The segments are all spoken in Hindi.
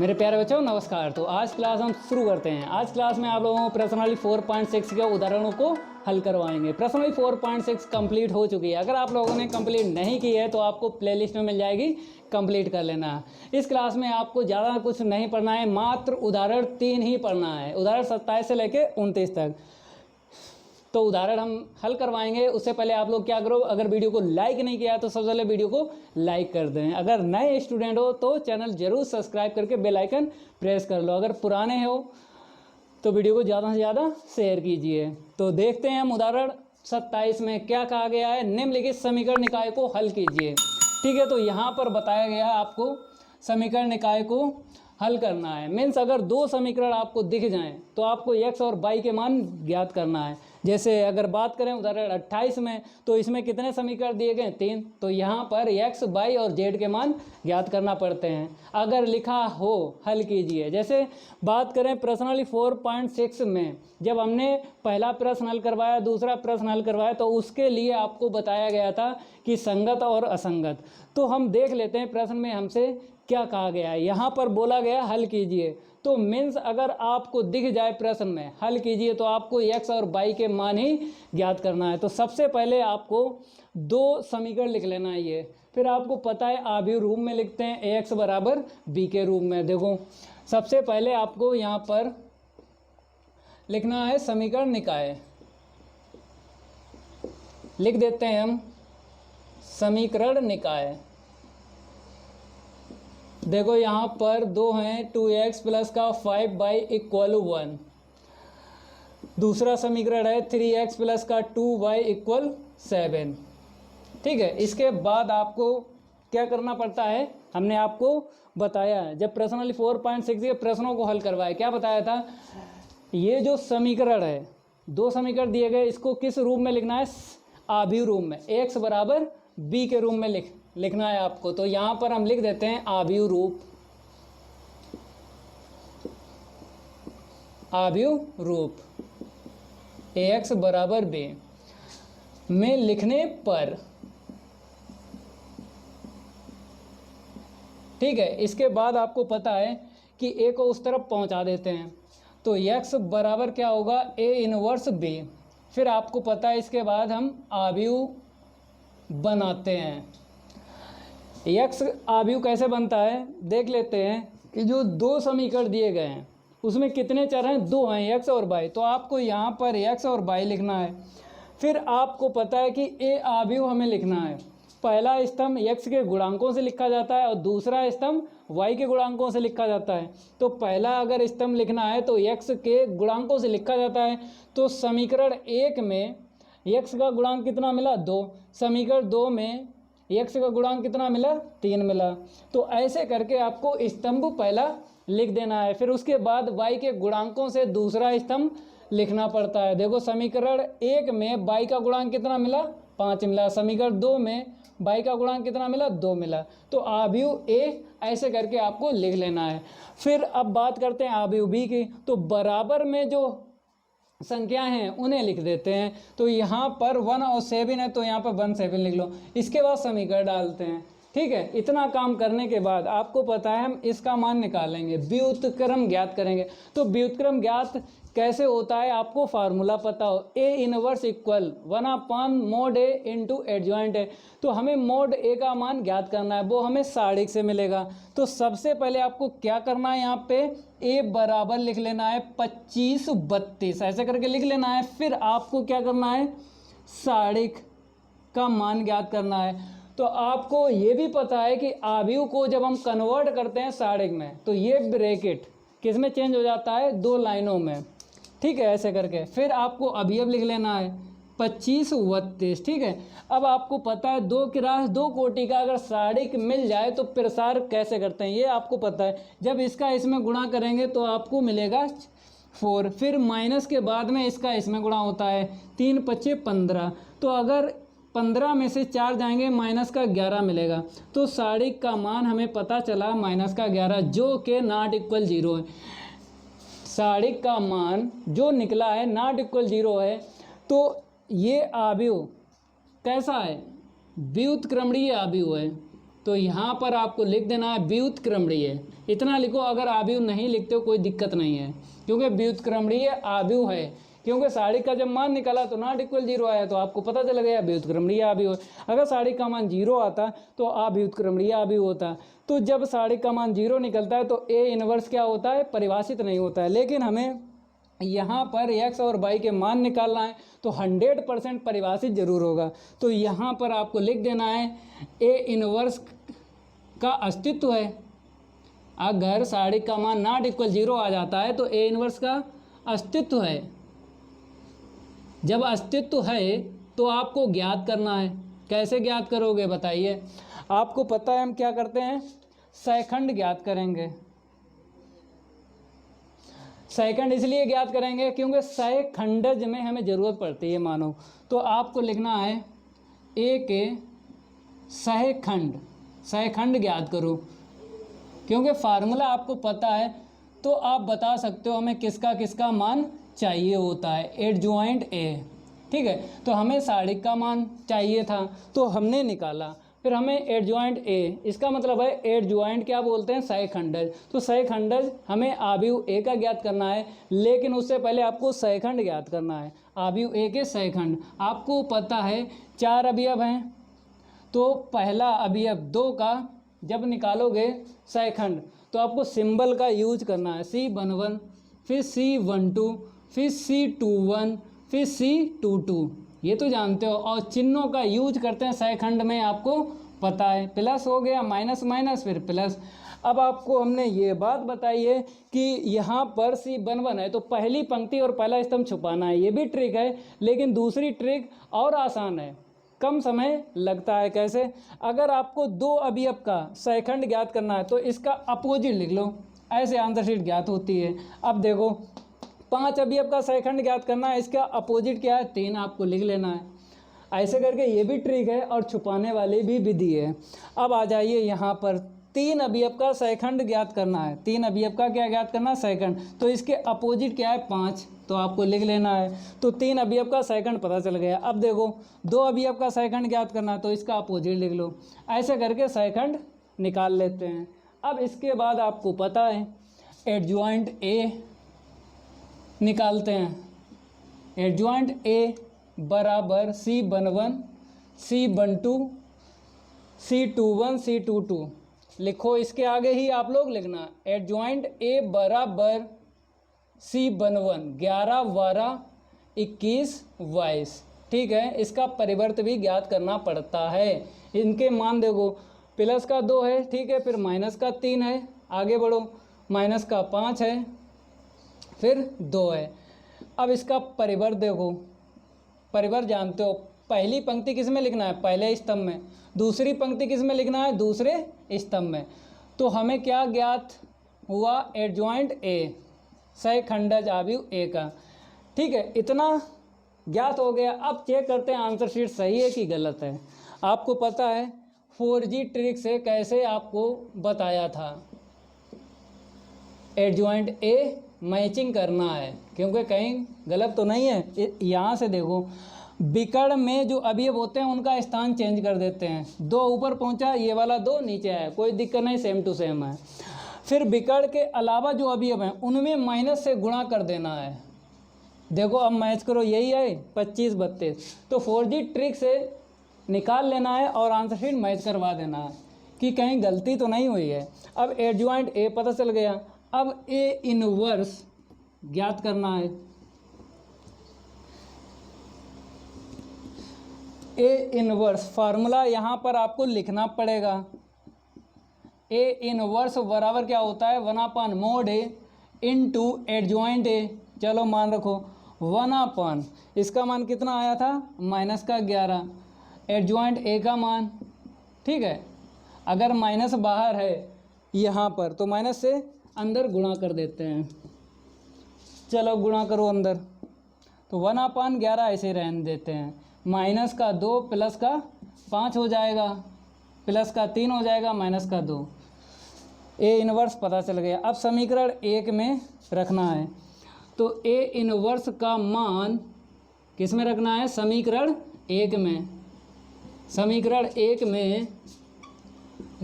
मेरे प्यारे बच्चों नमस्कार। तो आज क्लास हम शुरू करते हैं। आज क्लास में आप लोगों को प्रश्नावली 4.6 के उदाहरणों को हल करवाएंगे। प्रश्नावली 4.6 कंप्लीट हो चुकी है। अगर आप लोगों ने कंप्लीट नहीं की है तो आपको प्लेलिस्ट में मिल जाएगी, कंप्लीट कर लेना। इस क्लास में आपको ज़्यादा कुछ नहीं पढ़ना है, मात्र उदाहरण 3 ही पढ़ना है। उदाहरण 27 से लेकर 29 तक तो उदाहरण हम हल करवाएंगे। उससे पहले आप लोग क्या करो, अगर वीडियो को लाइक नहीं किया तो सबसे पहले वीडियो को लाइक कर दें। अगर नए स्टूडेंट हो तो चैनल जरूर सब्सक्राइब करके बेल आइकन प्रेस कर लो। अगर पुराने हो तो वीडियो को ज़्यादा से ज़्यादा शेयर कीजिए। तो देखते हैं हम उदाहरण 27 में क्या कहा गया है। निम्नलिखित समीकरण निकाय को हल कीजिए। ठीक है, तो यहाँ पर बताया गया है आपको समीकरण निकाय को हल करना है। मीन्स अगर दो समीकरण आपको दिख जाएं तो आपको x और y के मान ज्ञात करना है। जैसे अगर बात करें उदाहरण 28 में तो इसमें कितने समीकरण दिए गए? 3। तो यहाँ पर x, y और z के मान ज्ञात करना पड़ते हैं। अगर लिखा हो हल कीजिए। जैसे बात करें प्रश्नावली 4.6 में जब हमने पहला प्रश्न हल करवाया, दूसरा प्रश्न हल करवाया तो उसके लिए आपको बताया गया था कि संगत और असंगत। तो हम देख लेते हैं प्रश्न में हमसे क्या कहा गया है। यहाँ पर बोला गया हल कीजिए। तो मीन्स अगर आपको दिख जाए प्रश्न में हल कीजिए तो आपको x और y के मान ही ज्ञात करना है। तो सबसे पहले आपको दो समीकरण लिख लेना है ये। फिर आपको पता है आव्यूह रूप में लिखते हैं ax बराबर b के रूप में। देखो सबसे पहले आपको यहाँ पर लिखना है समीकरण निकाय। लिख देते हैं हम समीकरण निकाय। देखो यहाँ पर दो हैं, 2x प्लस का 5y इक्वल 1। दूसरा समीकरण है 3x प्लस का 2y इक्वल 7। ठीक है, इसके बाद आपको क्या करना पड़ता है, हमने आपको बताया है जब प्रश्नावली 4.6 के प्रश्नों को हल करवाया क्या बताया था। ये जो समीकरण है, दो समीकरण दिए गए, इसको किस रूप में लिखना है? आव्यूह रूप में। x बराबर b के रूप में लिखना है आपको। तो यहाँ पर हम लिख देते हैं आव्यूह रूप। आव्यूह रूप ax बराबर b में लिखने पर, ठीक है, इसके बाद आपको पता है कि a को उस तरफ पहुंचा देते हैं। तो x बराबर क्या होगा? a inverse b। फिर आपको पता है इसके बाद हम आव्यूह बनाते हैं। x आव्यूह कैसे बनता है देख लेते हैं कि जो दो समीकरण दिए गए हैं उसमें कितने चर हैं? दो हैं, x और y। तो आपको यहाँ पर x और y लिखना है। फिर आपको पता है कि a आव्यूह हमें लिखना है। पहला स्तंभ x के गुणांकों से लिखा जाता है और दूसरा स्तंभ y के गुणांकों से लिखा जाता है। तो पहला अगर स्तंभ लिखना है तो x के गुणांकों से लिखा जाता है। तो समीकरण 1 में x का गुणांक कितना मिला? 2। समीकरण 2 में x का गुणांक कितना मिला? 3 मिला। तो ऐसे करके आपको स्तंभ पहला लिख देना है। फिर उसके बाद y के गुणांकों से दूसरा स्तंभ लिखना पड़ता है। देखो समीकरण 1 में y का गुणांक कितना मिला? 5 मिला। समीकरण 2 में y का गुणांक कितना मिला? 2 मिला। तो आव्यूह a ऐसे करके आपको लिख लेना है। फिर अब बात करते हैं आव्यूह b की। तो बराबर में जो संख्याएं हैं उन्हें लिख देते हैं। तो यहाँ पर 1 और 7 है तो यहाँ पर 1 7 लिख लो। इसके बाद समीकरण डालते हैं। ठीक है, इतना काम करने के बाद आपको पता है हम इसका मान निकालेंगे, व्युत्क्रम ज्ञात करेंगे। तो व्युत्क्रम ज्ञात कैसे होता है आपको फार्मूला पता हो, a inverse equal 1/mod a into adjoint है। तो हमें mod a का मान ज्ञात करना है, वो हमें सारणिक से मिलेगा। तो सबसे पहले आपको क्या करना है, यहाँ पे a बराबर लिख लेना है 25 32 ऐसे करके लिख लेना है। फिर आपको क्या करना है, सारणिक का मान ज्ञात करना है। तो आपको ये भी पता है कि आव्यूह को जब हम कन्वर्ट करते हैं सारणिक में तो ये ब्रैकेट किस में चेंज हो जाता है? 2 लाइनों में। ठीक है, ऐसे करके फिर आपको अवयव लिख लेना है 25 32। ठीक है, अब आपको पता है दो किरास दो कोटि का अगर सारणिक मिल जाए तो प्रसार कैसे करते हैं ये आपको पता है। जब इसका इसमें गुणा करेंगे तो आपको मिलेगा 4। फिर माइनस के बाद में इसका इसमें गुणा होता है, 3 5 15। तो अगर 15 में से 4 जाएंगे माइनस का 11 मिलेगा। तो सारणिक का मान हमें पता चला माइनस का 11 जो कि नॉट इक्वल 0 है। सारणिक का मान जो निकला है नॉट इक्वल 0 है। तो ये आव्यूह कैसा है? व्युत्क्रमणीय आव्यूह है। तो यहाँ पर आपको लिख देना है व्युत्क्रमणीय, इतना लिखो। अगर आव्यूह नहीं लिखते हो कोई दिक्कत नहीं है, क्योंकि व्युत्क्रमणीय आव्यूह है, क्योंकि साड़ी का जब मान निकाला तो नॉट इक्वल 0 आया, तो आपको पता चल गया व्युत्क्रमणीय आव्यूह। अगर साड़ी का मान 0 आता तो अव्युत्क्रमणीय आव्यूह होता। तो जब साड़ी का मान 0 निकलता है तो ए इनवर्स क्या होता है, परिभाषित नहीं होता है। लेकिन हमें यहाँ पर x और y के मान निकालना है तो 100% परिभाषित जरूर होगा। तो यहाँ पर आपको लिख देना है ए इनवर्स का अस्तित्व है। अगर साड़ी का मान नॉट इक्वल 0 आ जाता है तो ए इनवर्स का अस्तित्व है। जब अस्तित्व है तो आपको ज्ञात करना है। कैसे ज्ञात करोगे बताइए? आपको पता है हम क्या करते हैं, सेकंड ज्ञात करेंगे। सेकंड इसलिए ज्ञात करेंगे क्योंकि सहखंडज में हमें ज़रूरत पड़ती है मानो। तो आपको लिखना है ए के सहखंड ज्ञात करो। क्योंकि फार्मूला आपको पता है तो आप बता सकते हो हमें किसका किसका मान चाहिए होता है। एडजॉइंट ए, ठीक है। तो हमें साड़ी का मान चाहिए था तो हमने निकाला, फिर हमें एडजॉइंट ए, इसका मतलब है एडजॉइंट क्या बोलते हैं, सहखंडज। तो सहखंडज हमें आव्यूह ए का ज्ञात करना है, लेकिन उससे पहले आपको सहखंड ज्ञात करना है। आव्यूह ए के सहखंड आपको पता है 4 अवयव हैं, तो पहला अवयव 2 का जब निकालोगे सहखंड तो आपको सिंबल का यूज करना है। C11, फिर C12, फिर C21, फिर C22, ये तो जानते हो। और चिन्हों का यूज करते हैं सहखंड में, आपको पता है। प्लस हो गया, माइनस माइनस फिर प्लस। अब आपको हमने ये बात बताई है कि यहाँ पर C11 है तो पहली पंक्ति और पहला स्तंभ छुपाना है, ये भी ट्रिक है। लेकिन दूसरी ट्रिक और आसान है, कम समय लगता है। कैसे? अगर आपको 2 अवयव का सहखंड ज्ञात करना है तो इसका अपोजिट लिख लो, ऐसे आंसर शीट ज्ञात होती है। अब देखो 5 अवयव का सहखंड ज्ञात करना है, इसका अपोजिट क्या है, 3, आपको लिख लेना है। ऐसे करके ये भी ट्रिक है और छुपाने वाली भी विधि है। अब आ जाइए यहाँ पर 3 अवयव का सहखंड ज्ञात करना है। 3 अवयव का क्या ज्ञात करना है, सहखंड। तो इसके अपोजिट क्या है, 5, तो आपको लिख लेना है। तो 3 अवयव का सहखंड पता चल गया। अब देखो 2 अवयव का सहखंड ज्ञात करना है तो इसका अपोजिट लिख लो। ऐसे करके सहखंड निकाल लेते हैं। अब इसके बाद आपको पता है एडजॉइंट ए निकालते हैं। एडजॉइंट ए बराबर C11, C12, C21, C22 लिखो। इसके आगे ही आप लोग लिखना एडजॉइंट ए बराबर C11, 11, 12, 21, 22, ठीक है। इसका परिवर्त भी ज्ञात करना पड़ता है। इनके मान देखो, प्लस का 2 है, ठीक है, फिर माइनस का 3 है, आगे बढ़ो, माइनस का 5 है, फिर 2 है। अब इसका परिवर्त देखो, परिवर्त जानते हो, पहली पंक्ति किस में लिखना है, पहले स्तंभ में। दूसरी पंक्ति किस में लिखना है, दूसरे स्तंभ में। तो हमें क्या ज्ञात हुआ, एडजॉइंट ए, सहखंडज आव्यूह ए का, ठीक है। इतना ज्ञात हो गया। अब चेक करते हैं आंसर शीट सही है कि गलत है। आपको पता है 4G ट्रिक से कैसे आपको बताया था, एडजॉइंट ए मैचिंग करना है, क्योंकि कहीं गलत तो नहीं है। यहाँ से देखो, विकर्ण में जो अवयव होते हैं उनका स्थान चेंज कर देते हैं। 2 ऊपर पहुँचा, ये वाला 2 नीचे आया, कोई दिक्कत नहीं, सेम टू सेम है। फिर विकर्ण के अलावा जो अवयव हैं उनमें माइनस से गुणा कर देना है। देखो अब मैच करो, यही है 25, 32। तो 4G ट्रिक से निकाल लेना है और आंसर शीट मैच करवा देना है कि कहीं गलती तो नहीं हुई है। अब एडजॉइंट ए पता चल गया। अब ए इनवर्स ज्ञात करना है। ए इनवर्स फार्मूला यहाँ पर आपको लिखना पड़ेगा। ए इनवर्स बराबर क्या होता है, 1/mod A into adjoint A. चलो मान रखो 1/, इसका मान कितना आया था, माइनस का 11, एडजॉइंट ए का मान, ठीक है। अगर माइनस बाहर है यहाँ पर तो माइनस से अंदर गुणा कर देते हैं। चलो गुणा करो अंदर, तो 1/11 ऐसे रहने देते हैं। माइनस का 2 प्लस का 5 हो जाएगा, प्लस का 3 हो जाएगा, माइनस का 2। ए इनवर्स पता चल गया। अब समीकरण 1 में रखना है। तो ए इनवर्स का मान किस में रखना है, समीकरण 1 में। समीकरण 1 में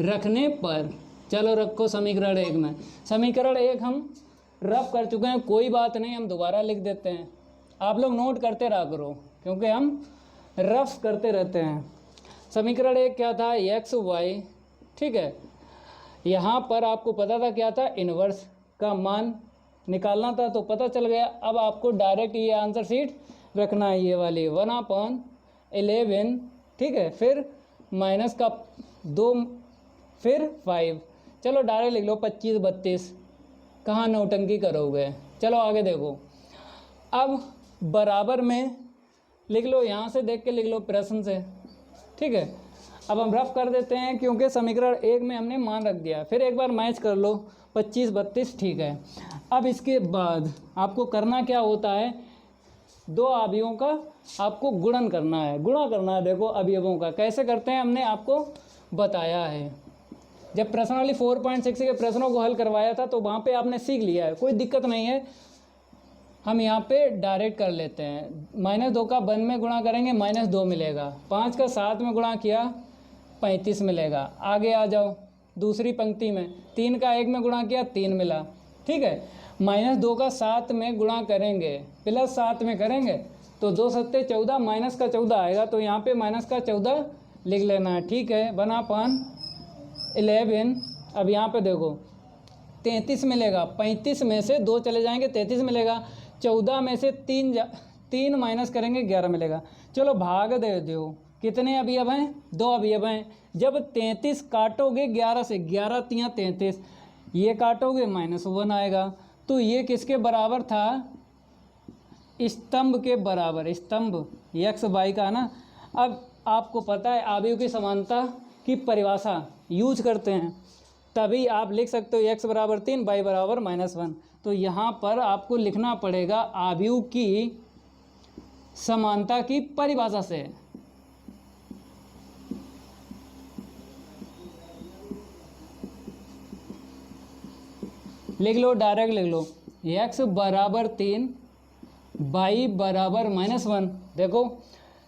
रखने पर, चलो रखो समीकरण 1 में। समीकरण 1 हम रफ कर चुके हैं, कोई बात नहीं, हम दोबारा लिख देते हैं। आप लोग नोट करते रहा करो क्योंकि हम रफ करते रहते हैं। समीकरण 1 क्या था, एक्स वाई, ठीक है। यहाँ पर आपको पता था क्या था, इन्वर्स का मान निकालना था, तो पता चल गया। अब आपको डायरेक्ट ये आंसर शीट रखना है, ये वाली 1/11, ठीक है। फिर माइनस का 2, फिर 5, चलो डायरेक्ट लिख लो 25 32, कहाँ नौटंकी करोगे। चलो आगे देखो, अब बराबर में लिख लो, यहाँ से देख के लिख लो प्रश्न से, ठीक है। अब हम रफ कर देते हैं क्योंकि समीकरण 1 में हमने मान रख दिया। फिर एक बार मैच कर लो 25 32, ठीक है। अब इसके बाद आपको करना क्या होता है, दो अवयवों का आपको गुणन करना है, गुणा करना है। देखो अवयवों का कैसे करते हैं हमने आपको बताया है, जब प्रश्नावली 4.6 के प्रश्नों को हल करवाया था तो वहाँ पे आपने सीख लिया है, कोई दिक्कत नहीं है। हम यहाँ पे डायरेक्ट कर लेते हैं। -2 का 1 में गुणा करेंगे -2 मिलेगा, 5 का 7 में गुणा किया 35 मिलेगा। आगे आ जाओ दूसरी पंक्ति में, 3 का 1 में गुणा किया 3 मिला, ठीक है। -2 का 7 में गुणा करेंगे +7 में करेंगे तो 2 7 14, माइनस का 14 आएगा, तो यहाँ पे माइनस का 14 लिख लेना है, ठीक है। 1/11। अब यहाँ पे देखो 33 मिलेगा, 35 में से 2 चले जाएंगे 33 मिलेगा, 14 में से 3 माइनस करेंगे 11 मिलेगा। चलो भाग दे दो, कितने अवयव हैं, 2 अवयव हैं। जब 33 काटोगे 11 से, 11 3 33, ये काटोगे -1 आएगा, तो ये किसके बराबर था, स्तंभ के बराबर, स्तंभ एक्स वाई का ना। अब आपको पता है अवयव की समानता की परिभाषा यूज करते हैं, तभी आप लिख सकते हो x = 3 y = -1। तो यहाँ पर आपको लिखना पड़ेगा अवयव की समानता की परिभाषा से। लिख लो, डायरेक्ट लिख लो, x = 3 y = -1। देखो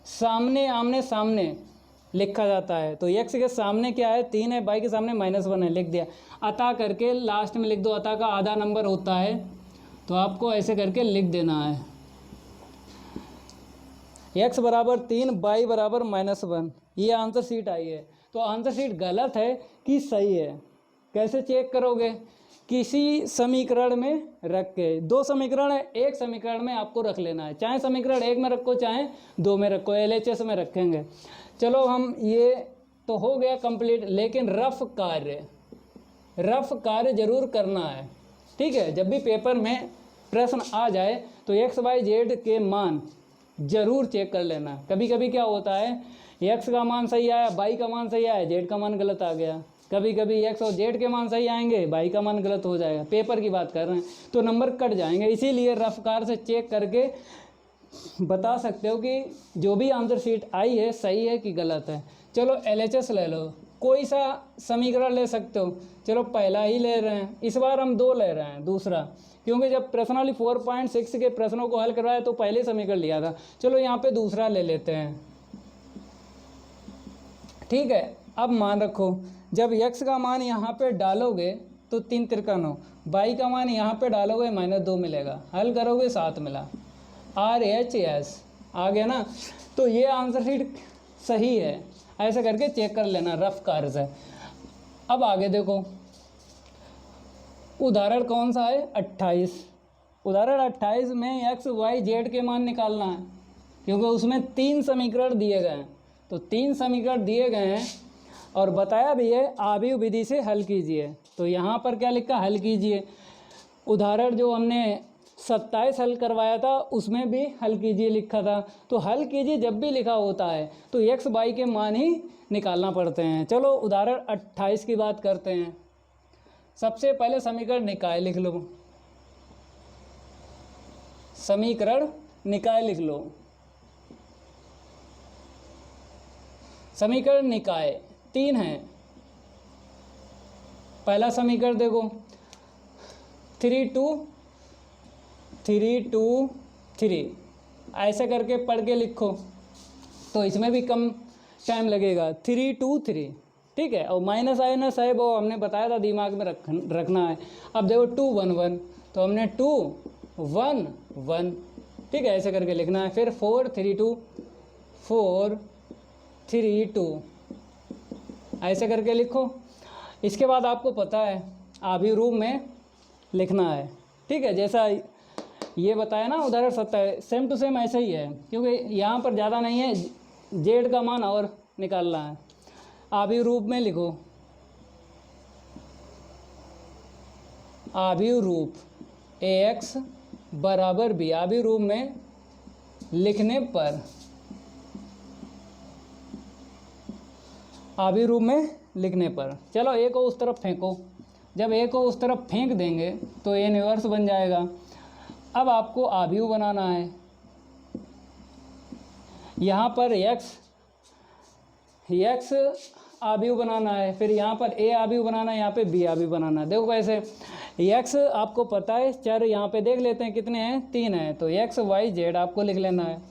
सामने आमने सामने लिखा जाता है, तो x के सामने क्या है 3 है, y के सामने -1 है, लिख दिया। अतः करके लास्ट में लिख दो, अतः का आधा नंबर होता है, तो आपको ऐसे करके लिख देना है x = 3 y = -1। ये आंसर शीट आई है, तो आंसर शीट गलत है कि सही है, कैसे चेक करोगे, किसी समीकरण में रख के। 2 समीकरण है, एक समीकरण में आपको रख लेना है, चाहे समीकरण 1 में रखो चाहे 2 में रखो, LHS में रखेंगे। चलो हम ये तो हो गया कंप्लीट, लेकिन रफ कार्य जरूर करना है, ठीक है। जब भी पेपर में प्रश्न आ जाए तो x y z के मान जरूर चेक कर लेना। कभी कभी क्या होता है, x का मान सही आया, y का मान सही आया, z का मान गलत आ गया। कभी कभी x और z के मान सही आएंगे, y का मान गलत हो जाएगा। पेपर की बात कर रहे हैं तो नंबर कट जाएंगे, इसीलिए रफ कार्य से चेक करके बता सकते हो कि जो भी आंसर शीट आई है सही है कि गलत है। चलो LHS ले लो, कोई सा समीकरण ले सकते हो। चलो पहला ही ले रहे हैं, इस बार हम 2 ले रहे हैं, दूसरा, क्योंकि जब प्रश्नावली 4.6 के प्रश्नों को हल करवाया तो पहले समीकरण लिया था। चलो यहाँ पे दूसरा ले लेते हैं, ठीक है। अब मान रखो, जब x का मान यहाँ पे डालोगे तो 3 त्रिका 9, y का मान यहाँ पे डालोगे -2 मिलेगा, हल करोगे 7 मिला, RHS आ गया ना। तो ये आंसर शीट सही है, ऐसे करके चेक कर लेना रफ कार्य से। अब आगे देखो, उदाहरण कौन सा है, 28। उदाहरण 28 में x y z के मान निकालना है, क्योंकि उसमें 3 समीकरण दिए गए हैं। तो 3 समीकरण दिए गए हैं और बताया भी है अवयव विधि से हल कीजिए। तो यहाँ पर क्या लिखा, हल कीजिए। उदाहरण जो हमने 27 हल करवाया था उसमें भी हल कीजिए लिखा था, तो हल कीजिए जब भी लिखा होता है तो x y के मान ही निकालना पड़ते हैं। चलो उदाहरण 28 की बात करते हैं। सबसे पहले समीकरण निकाय लिख लो, समीकरण निकाय लिख लो। समीकरण निकाय 3 है। पहला समीकरण देखो, 3 2 3 2 3, ऐसे करके पढ़ के लिखो तो इसमें भी कम टाइम लगेगा। 3 2 3, ठीक है। और माइनस माइनस है वो हमने बताया था दिमाग में रखना है। अब देखो 2 1 1 तो हमने 2 1 1, ठीक है, ऐसे करके लिखना है। फिर 4 3 2 4 3 2 ऐसे करके लिखो। इसके बाद आपको पता है आभी रूप में लिखना है, ठीक है, जैसा ये बताया ना उदाहरण 27, सेम टू सेम ऐसा ही है, क्योंकि यहाँ पर ज़्यादा नहीं है, जेड का मान और निकालना है। आभी रूप में लिखो, आभी रूप ax बराबर b, आभी रूप में लिखने पर, आभी रूप में लिखने पर, चलो a को उस तरफ फेंको। जब a को उस तरफ फेंक देंगे तो a इनवर्स बन जाएगा। अब आपको आव्यूह बनाना है। यहाँ पर x आव्यूह बनाना है, फिर यहाँ पर a आव्यूह बनाना है, यहाँ पे b आव्यूह बनाना है। देखो कैसे, x आपको पता है चर, यहाँ पे देख लेते हैं कितने हैं, 3 हैं, तो x y z आपको लिख लेना है।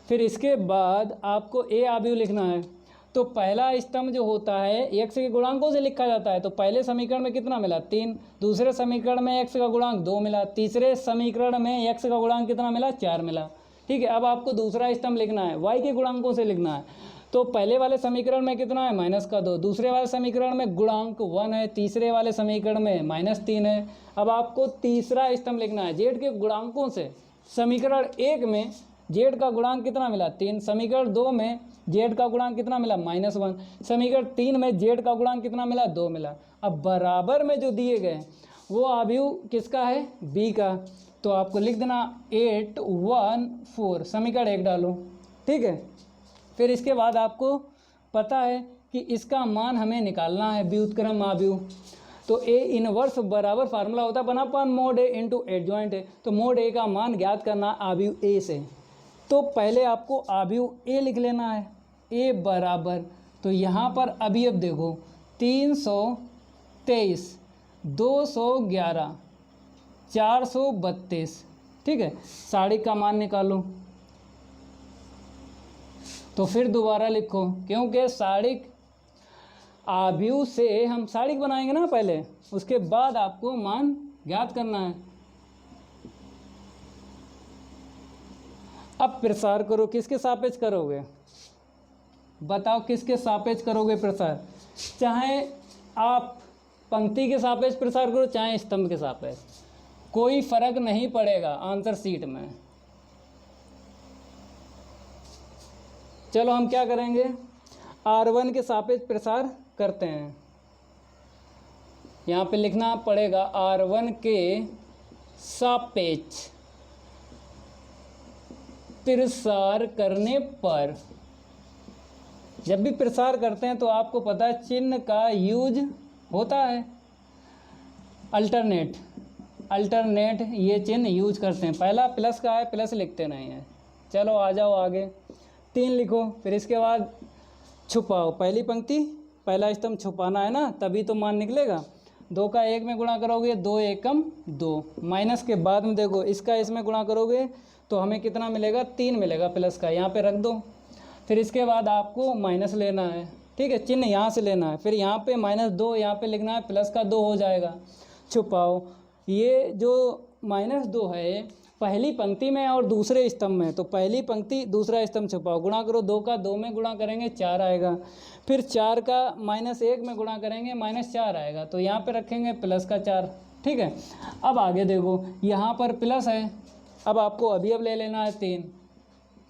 फिर इसके बाद आपको a आव्यूह लिखना है। तो पहला स्तंभ जो होता है x के गुणांकों से लिखा जाता है। तो पहले समीकरण में कितना मिला, 3, दूसरे समीकरण में x का गुणांक 2 मिला, तीसरे समीकरण में x का गुणांक कितना मिला, 4 मिला, ठीक है। अब आपको दूसरा स्तंभ लिखना है, y के गुणांकों से लिखना है। तो पहले वाले समीकरण में कितना है, -2, दूसरे वाले समीकरण में गुणांक 1 है, तीसरे वाले समीकरण में -3 है। अब आपको तीसरा स्तंभ लिखना है z के गुणांकों से। समीकरण 1 में z का गुणांक कितना मिला, 3, समीकरण 2 में z का गुणांक कितना मिला, -1, समीकरण 3 में z का गुणांक कितना मिला, 2 मिला। अब बराबर में जो दिए गए वो आव्यूह किसका है, b का। तो आपको लिख देना 8 1 4, समीकरण 1 डालो, ठीक है। फिर इसके बाद आपको पता है कि इसका मान हमें निकालना है, व्युत्क्रम आव्यूह। तो a इनवर्स बराबर फार्मूला होता है 1/mod a इंटू एडजॉइंट है। तो mod a का मान ज्ञात करना आव्यूह a से। तो पहले आपको आव्यूह a लिख लेना है, a बराबर, तो यहाँ पर अभी अब देखो 323 211 432, ठीक है, साड़ी का मान निकालो। तो फिर दोबारा लिखो, क्योंकि साड़ी आव्यूह से हम साड़ी बनाएंगे ना पहले, उसके बाद आपको मान ज्ञात करना है। अब प्रसार करो, किसके सापेक्ष करोगे, बताओ किसके सापेक्ष करोगे प्रसार। चाहे आप पंक्ति के सापेक्ष प्रसार करो, चाहे स्तंभ के सापेक्ष, कोई फर्क नहीं पड़ेगा आंसर शीट में। चलो हम क्या करेंगे, R1 के सापेक्ष प्रसार करते हैं। यहाँ पे लिखना पड़ेगा R1 के सापेक्ष प्रसार करने पर। जब भी प्रसार करते हैं तो आपको पता है चिन्ह का यूज होता है, अल्टरनेट ये चिन्ह यूज करते हैं। पहला प्लस का है, प्लस लिखते नहीं है। चलो आ जाओ आगे, 3 लिखो। फिर इसके बाद छुपाओ, पहली पंक्ति पहला स्तंभ छुपाना है ना, तभी तो मान निकलेगा। 2 का 1 में गुणा करोगे 2 एकम 2, माइनस के बाद में देखो इसका इसमें गुणा करोगे तो हमें कितना मिलेगा, 3 मिलेगा प्लस का, यहाँ पे रख दो। फिर इसके बाद आपको माइनस लेना है, ठीक है, चिन्ह यहाँ से लेना है। फिर यहाँ पे -2 यहाँ पे लिखना है, प्लस का 2 हो जाएगा। छुपाओ, ये जो -2 है पहली पंक्ति में और दूसरे स्तंभ में, तो पहली पंक्ति दूसरा स्तंभ छुपाओ। गुणा करो, 2 का 2 में गुणा करेंगे 4 आएगा। फिर 4 का -1 में गुणा करेंगे -4 आएगा, तो यहाँ पे रखेंगे प्लस का 4, ठीक है। अब आगे देखो यहाँ पर प्लस है, अब आपको अभी अब ले लेना है 3।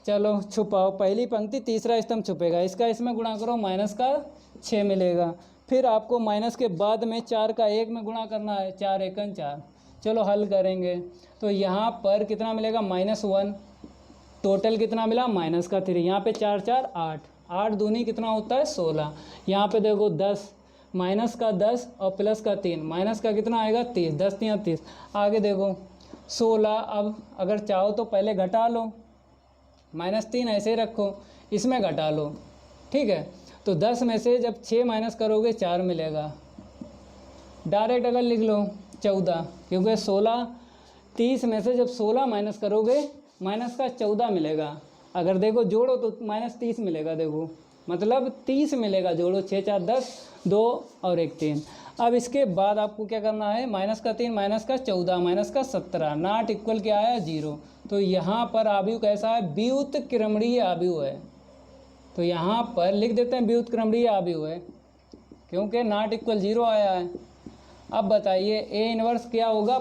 चलो छुपाओ, पहली पंक्ति तीसरा स्तंभ छुपेगा, इसका इसमें गुणा करो माइनस का 6 मिलेगा। फिर आपको माइनस के बाद में 4 का 1 में गुणा करना है, 4 एकम 4। चलो हल करेंगे तो यहाँ पर कितना मिलेगा, -1, टोटल कितना मिला -3। यहाँ पे 4 4 8, 8 दूनी कितना होता है 16। यहाँ पे देखो 10, माइनस का 10 और प्लस का 3, माइनस का कितना आएगा 30, 10 3 30। आगे देखो 16, अब अगर चाहो तो पहले घटा लो, -3 ऐसे ही रखो, इसमें घटा लो, ठीक है। तो 10 में से जब 6 माइनस करोगे 4 मिलेगा। डायरेक्ट अगर लिख लो 14, क्योंकि 16 30 में से जब 16 माइनस करोगे माइनस का 14 मिलेगा। अगर देखो जोड़ो तो -30 मिलेगा, देखो मतलब 30 मिलेगा, जोड़ो 6 4 10, 2 और 1 3। अब इसके बाद आपको क्या करना है, -3 -14 -17 नॉट इक्वल क्या आया 0। तो यहाँ पर आव्यूह कैसा है, व्युत्क्रमणीय आव्यूह है। तो यहाँ पर लिख देते हैं व्युत्क्रमणीय आव्यूह है, क्योंकि नॉट इक्वल 0 आया है। अब बताइए ए इनवर्स क्या होगा,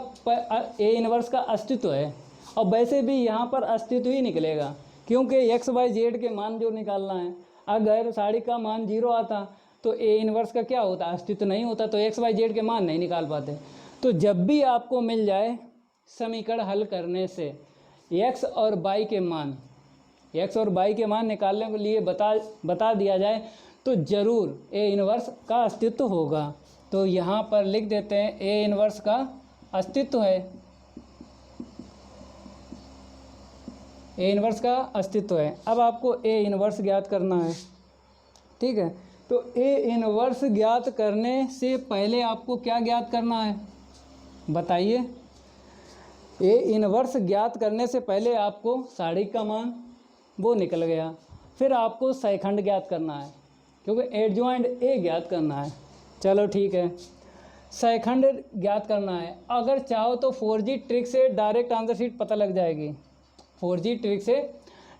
ए इनवर्स का अस्तित्व है, और वैसे भी यहाँ पर अस्तित्व ही निकलेगा, क्योंकि XYZ के मान जो निकालना है, अगर साड़ी का मान 0 आता तो ए इनवर्स का क्या होता, अस्तित्व नहीं होता, तो XYZ के मान नहीं निकाल पाते। तो जब भी आपको मिल जाए समीकरण हल करने से x और y के मान निकालने के लिए बता दिया जाए तो ज़रूर ए इनवर्स का अस्तित्व होगा। तो यहाँ पर लिख देते हैं ए इनवर्स का अस्तित्व है, ए इनवर्स का अस्तित्व है। अब आपको ए इनवर्स ज्ञात करना है, ठीक है। तो ए इनवर्स ज्ञात करने से पहले आपको क्या ज्ञात करना है बताइए। ए इनवर्स ज्ञात करने से पहले आपको साड़ी का मान वो निकल गया, फिर आपको सहखंड ज्ञात करना है, क्योंकि एडजॉइंट ए ज्ञात करना है। चलो ठीक है, सहखंड ज्ञात करना है। अगर चाहो तो 4G ट्रिक से डायरेक्ट आंसर शीट पता लग जाएगी, 4G ट्रिक से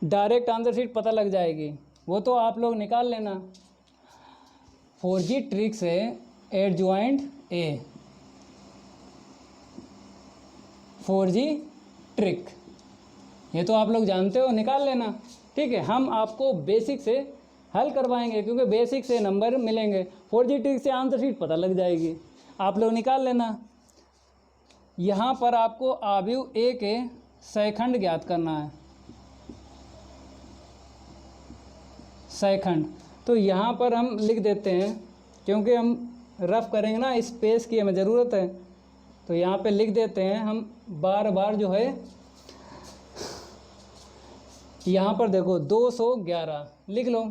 डायरेक्ट आंसर शीट पता लग जाएगी, वो तो आप लोग निकाल लेना। 4G ट्रिक से एडजॉइंट ए, 4G ट्रिक, ये तो आप लोग जानते हो, निकाल लेना, ठीक है। हम आपको बेसिक से हल करवाएंगे, क्योंकि बेसिक से नंबर मिलेंगे, 4G ट्रिक से आंसर शीट पता लग जाएगी, आप लोग निकाल लेना। यहाँ पर आपको आव्यूह ए के सहखंड ज्ञात करना है, सहखंड। तो यहाँ पर हम लिख देते हैं, क्योंकि हम रफ करेंगे ना, स्पेस की हमें ज़रूरत है, तो यहाँ पे लिख देते हैं हम बार बार जो है। यहाँ पर देखो 211 लिख लो,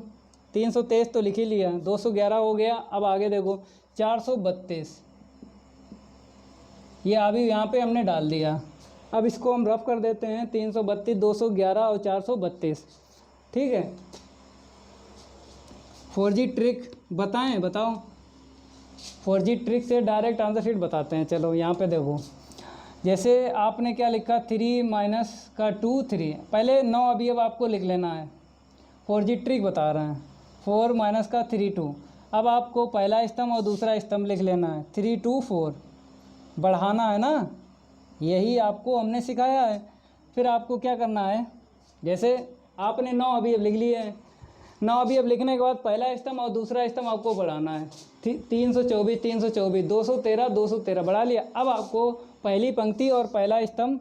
323 तो लिख ही लिया, 211 हो गया। अब आगे देखो 432, ये आव्यूह यहाँ पे हमने डाल दिया। अब इसको हम रफ कर देते हैं, 332, 211 और 432, ठीक है। 4G ट्रिक बताओ, 4G ट्रिक से डायरेक्ट आंसर शीट बताते हैं। चलो यहाँ पे देखो, जैसे आपने क्या लिखा, 3 - 2 3, पहले 9 अवयव आपको लिख लेना है, 4G ट्रिक बता रहे हैं। 4 - 3 2, अब आपको पहला स्तंभ और दूसरा स्तंभ लिख लेना है, 3 2 4, बढ़ाना है ना, यही आपको हमने सिखाया है। फिर आपको क्या करना है, जैसे आपने 9 अवयव लिख लिए हैं, 9 अवयव लिखने के बाद पहला स्तंभ और दूसरा स्तंभ आपको बढ़ाना है, 324 324, 213 213 बढ़ा लिया। अब आपको पहली पंक्ति और पहला स्तंभ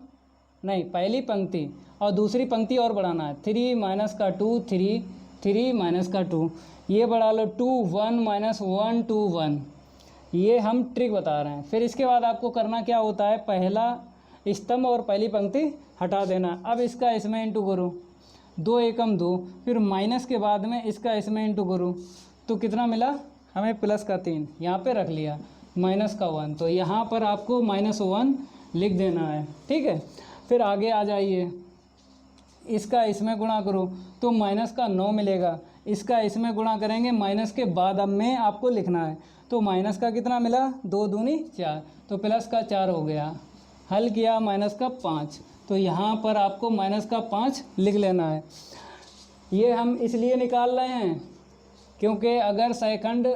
नहीं, पहली पंक्ति और दूसरी पंक्ति और बढ़ाना है, 3 - 2 3 3 - 2, ये बढ़ा लो, 2 1 - 1 2 1, ये हम ट्रिक बता रहे हैं। फिर इसके बाद आपको करना क्या होता है, पहला स्तंभ और पहली पंक्ति हटा देना। अब इसका इसमें इंटू करो, 2 एकम 2, फिर माइनस के बाद में इसका इसमें इंटू करो, तो कितना मिला हमें, +3, यहाँ पे रख लिया, -1, तो यहाँ पर आपको -1 लिख देना है, ठीक है। फिर आगे आ जाइए, इसका इसमें गुणा करो तो -9 मिलेगा, इसका इसमें गुणा करेंगे, माइनस के बाद अब में आपको लिखना है, तो माइनस का कितना मिला, 2 दूनी 4, तो +4 हो गया। हल किया, -5, तो यहाँ पर आपको -5 लिख लेना है। ये हम इसलिए निकाल रहे हैं क्योंकि अगर सहखंड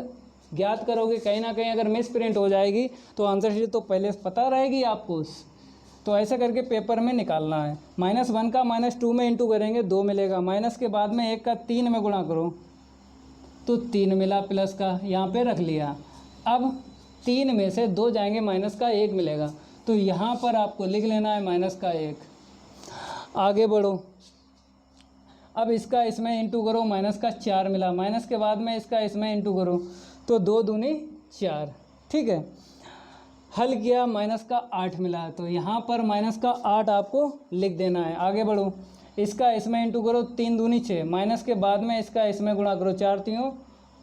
ज्ञात करोगे, कहीं ना कहीं अगर मिस प्रिंट हो जाएगी तो आंसर शीट तो पहले से पता रहेगी आपको, तो ऐसा करके पेपर में निकालना है। -1 का -2 में इंटू करेंगे, 2 मिलेगा, माइनस के बाद में 1 का 3 में गुणा करो तो 3 मिला, प्लस का यहाँ पे रख लिया। अब 3 में से 2 जाएंगे, -1 मिलेगा, तो यहाँ पर आपको लिख लेना है -1। आगे बढ़ो, अब इसका इसमें इंटू करो, -4 मिला, माइनस के बाद में इसका इसमें इंटू करो तो 2 दूनी 4, ठीक है। हल किया, -8 मिला, तो यहाँ पर -8 आपको लिख देना है। आगे बढ़ो, इसका इसमें इंटू करो, 3 दूनी 6, माइनस के बाद में इसका इसमें गुणा करो, 4 3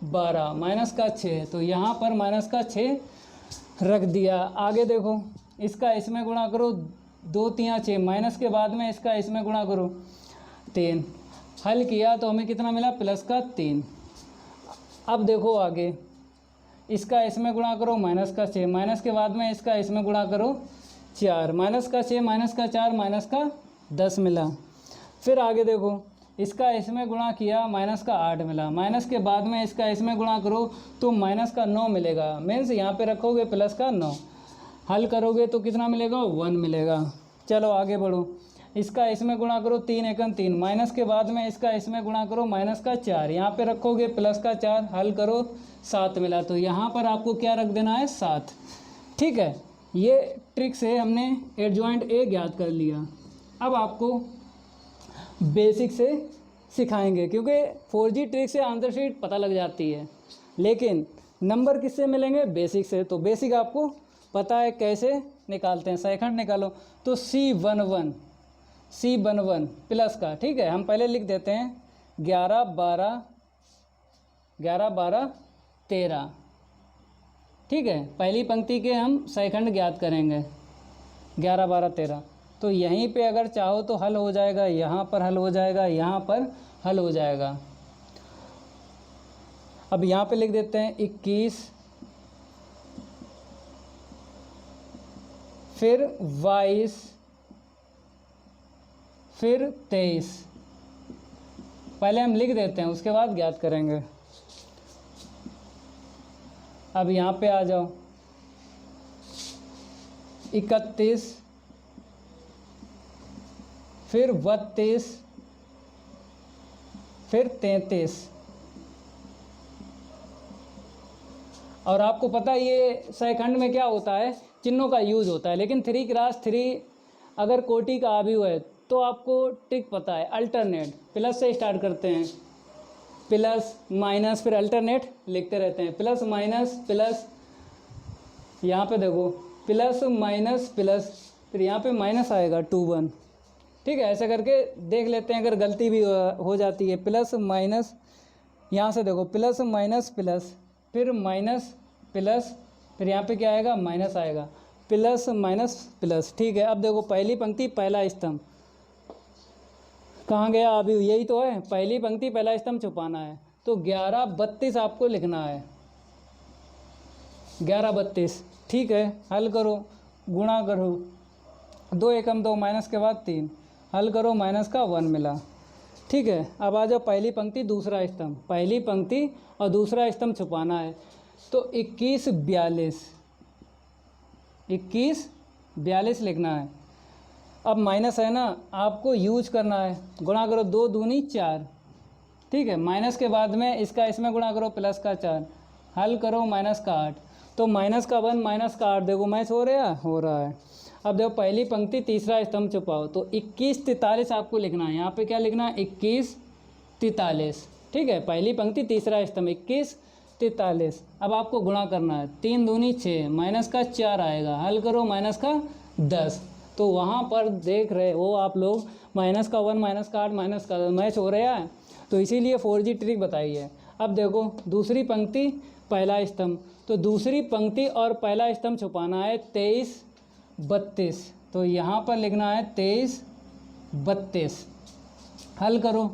12, -6, तो यहाँ पर -6 रख दिया। आगे देखो, इसका इसमें गुणा करो, 2 3 6, माइनस के बाद में इसका इसमें गुणा करो 3, हल किया तो हमें कितना मिला, प्लस का 3। अब देखो आगे, इसका इसमें गुणा करो माइनस का 6, माइनस के बाद में इसका इसमें गुणा करो 4, माइनस का 6 माइनस का 4 माइनस का 10 मिला। फिर आगे देखो, इसका इसमें गुणा किया माइनस का 8 मिला, माइनस के बाद में इसका इसमें गुणा करो तो माइनस का 9 मिलेगा, मीन्स यहाँ पे रखोगे प्लस का 9, हल करोगे तो कितना मिलेगा, 1 मिलेगा। चलो आगे बढ़ो, इसका इसमें गुणा करो 3 एकम 3, माइनस के बाद में इसका इसमें गुणा करो माइनस का 4, यहाँ पे रखोगे प्लस का 4, हल करो 7 मिला, तो यहाँ पर आपको क्या रख देना है, 7। ठीक है, ये ट्रिक से हमने एडजॉइंट ए ज्ञात कर लिया। अब आपको बेसिक से सिखाएंगे, क्योंकि 4G ट्रिक से आंसर शीट पता लग जाती है, लेकिन नंबर किससे मिलेंगे, बेसिक से। तो बेसिक आपको पता है कैसे निकालते हैं, सेकंड निकालो तो C11 प्लस का, ठीक है, हम पहले लिख देते हैं 11 12 13, ठीक है, पहली पंक्ति के हम सेकंड ज्ञात करेंगे 11 12 13। तो यहीं पे अगर चाहो तो हल हो जाएगा, यहाँ पर हल हो जाएगा, यहाँ पर हल हो जाएगा। अब यहाँ पे लिख देते हैं 21, फिर 22, फिर 23, पहले हम लिख देते हैं उसके बाद ज्ञात करेंगे। अब यहाँ पे आ जाओ, 31, फिर 32, फिर 33। और आपको पता है ये सेकंड में क्या होता है, चिन्हों का यूज होता है, लेकिन 3 क्रॉस 3 अगर कोटि का आव्यूह है तो आपको ट्रिक पता है, अल्टरनेट प्लस से स्टार्ट करते हैं, प्लस माइनस फिर अल्टरनेट लिखते रहते हैं, प्लस माइनस प्लस, यहाँ पे देखो प्लस माइनस प्लस, फिर यहाँ पे माइनस आएगा 2 1, ठीक है, ऐसा करके देख लेते हैं, अगर गलती भी हो जाती है, प्लस माइनस, यहाँ से देखो प्लस माइनस प्लस, फिर माइनस प्लस, फिर यहाँ पे क्या आएगा, माइनस आएगा, प्लस माइनस प्लस, ठीक है। अब देखो पहली पंक्ति पहला स्तंभ कहाँ गया, अभी यही तो है, पहली पंक्ति पहला स्तंभ छुपाना है, तो 11 32 आपको लिखना है, 11 32, ठीक है, हल करो, गुणा करो, 2 एकम 2 माइनस के बाद 3, हल करो माइनस का 1 मिला, ठीक है। अब आ जाओ पहली पंक्ति दूसरा स्तंभ, पहली पंक्ति और दूसरा स्तंभ छुपाना है, तो 21 42 लिखना है। अब माइनस है ना, आपको यूज करना है, गुणा करो 2 दूनी 4, ठीक है, माइनस के बाद में इसका इसमें गुणा करो प्लस का 4, हल करो माइनस का 8, तो माइनस का 1 माइनस का 8, देखो मैच हो रहा है। अब देखो पहली पंक्ति तीसरा स्तंभ छुपाओ, तो 21 43 आपको लिखना है, यहाँ पे क्या लिखना है, 21 43, ठीक है, पहली पंक्ति तीसरा स्तंभ 21 43। अब आपको गुणा करना है, 3 दूनी 6, माइनस का 4 आएगा, हल करो माइनस का 10, तो वहाँ पर देख रहे हो आप लोग माइनस का 1 माइनस का 8 माइनस का मैच हो रहा है, तो इसीलिए 4G ट्रिक बताई है। अब देखो दूसरी पंक्ति पहला स्तंभ, तो दूसरी पंक्ति और पहला स्तंभ छुपाना है 23 32, तो यहाँ पर लिखना है 23 32, हल करो,